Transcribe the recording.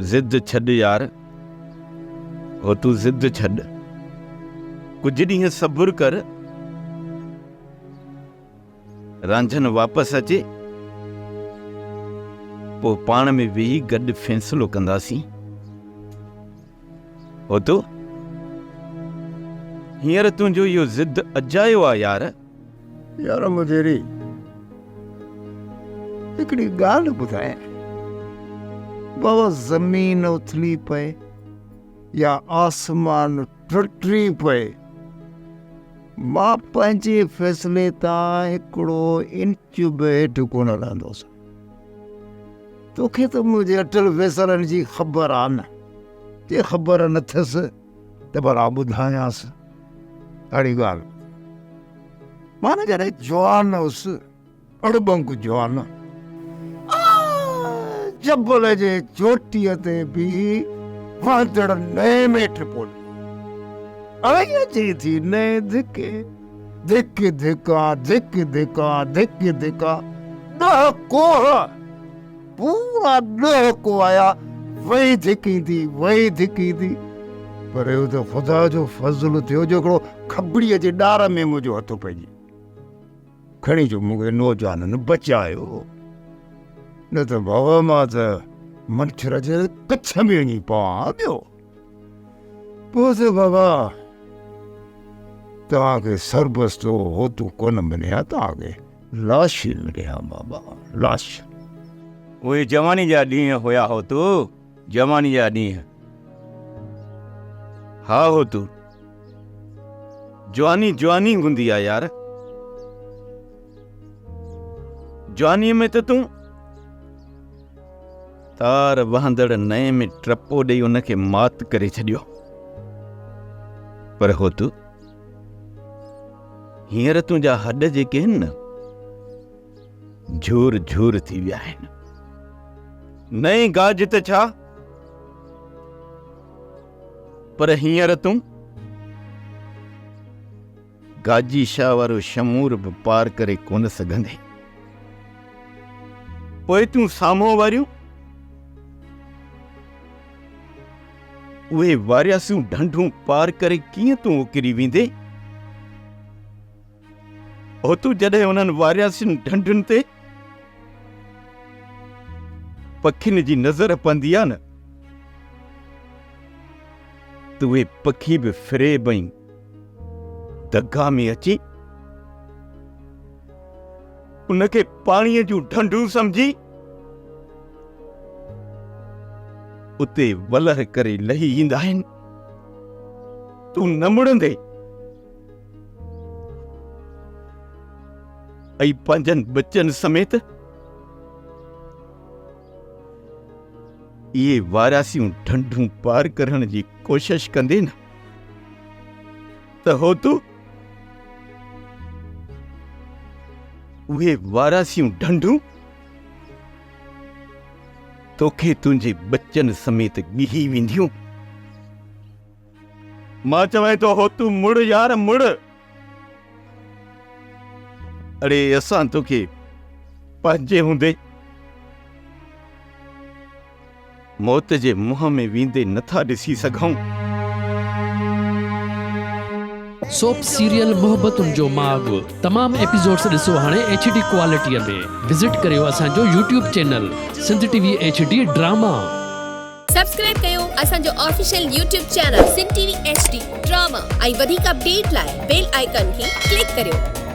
ज़िद छॾ यार, हो तूं ज़िद छॾ, कुझु ॾींहं सब्र कर, रांझनि वापसि अचे, पोइ पाण में वेही गॾु फ़ैसिलो कंदासीं। हो तूं हींअर तुंहिंजो इहो ज़िद अजायो आहे यार। यार मुंहिंजी हिकिड़ी ॻाल्हि ॿुधाए, बाबा ज़मीन उथली पए या आसमान टुटी पए, मां पंहिंजे फ़ैसिले तां हिकिड़ो इंच बि हेठि कोन लहंदुसि। तोखे त मुंहिंजे अटल फ़ैसिलनि जी ख़बर आहे न, जे ख़बर न अथसि त भला ॿुधायांसि। अहिड़ी ॻाल्हि, मां न जॾहिं जवान हुउसि, अड़बंग जवान, जबल जे चोटीअ ते बि वांदड़ नए में टिपोल आई अचे थी नए धिके धिक धिका धिक धिका धिक धिका 10 कोह, पूरा 10 कोह आया, वही धिकींदी वही धिकींदी। पर इहो त ख़ुदा जो फज़ल थियो जो हिकिड़ो खबड़ीअ जे ॾार में मुंहिंजो हथु पइजी खणी जो मूंखे नौजवाननि बचायो, न त बाबा मां त मच्छर जे कच्छ में वञी पवां पियो। पोइ त बाबा तव्हांखे सरबस तो हो तूं कोन मिलिया, तव्हांखे लाश मिलिया बाबा, लाश। उहे जवानी जा ॾींहं हुया हो तूं, जवानी जा ॾींहं। हा हो तूं, जवानी जवानी हूंदी आहे यार। जवानीअ में त तूं तार वहंदड़ नए में ट्रपो ॾेई उनखे मात करे छॾियो। पर हो तूं हींअर तुंहिंजा हॾ जेके आहिनि न, झूर झूर थी विया आहिनि। नई गाज त छा, पर हींअर तूं गाजी शाह वारो शमूर बि पार करे कोन सघंदे। पोइ तूं साम्हूं वारियूं उहे वारियासियूं ढंढूं पार करे कीअं तूं उकिरी वेंदे? हो तूं जॾहिं उन्हनि वारियासियुनि ढंढुनि ते पखियुनि जी नज़र पवंदी आहे न, त उहे पखी बि फ़रेब ऐं दगा में अची उनखे पाणीअ जूं ढंढूं सम्झी उते वलह करे लही ईंदा आहिनि। तूं न मुड़ंदे ऐं पंहिंजनि बचनि समेत इहे वारियासियूं ढंढूं पार करण जी कोशिश कंदे न, त हो तूं उहे वारियासियूं ढंढूं तोखे तुंहिंजे बचनि समेत ॻिही वेंदियूं। मां चवां थो हो तूं मुड़ यार मुड़। अड़े असां तोखे पंहिंजे हूंदे मौत जे मुंहं में वेंदे नथा ॾिसी सघूं। सोप सीरियल मोहब्बतुनि जो माॻ तमाम एपिसोड्स ॾिसो हाणे HD क्वालिटीअ में। विज़िट करियो असांजो YouTube channel Sindh TV HD drama. Subscribe कयो असांजो official YouTube channel Sindh TV HD drama ऐं वधीक अपडेट लाइ बेल आइकन खे क्लिक करियो।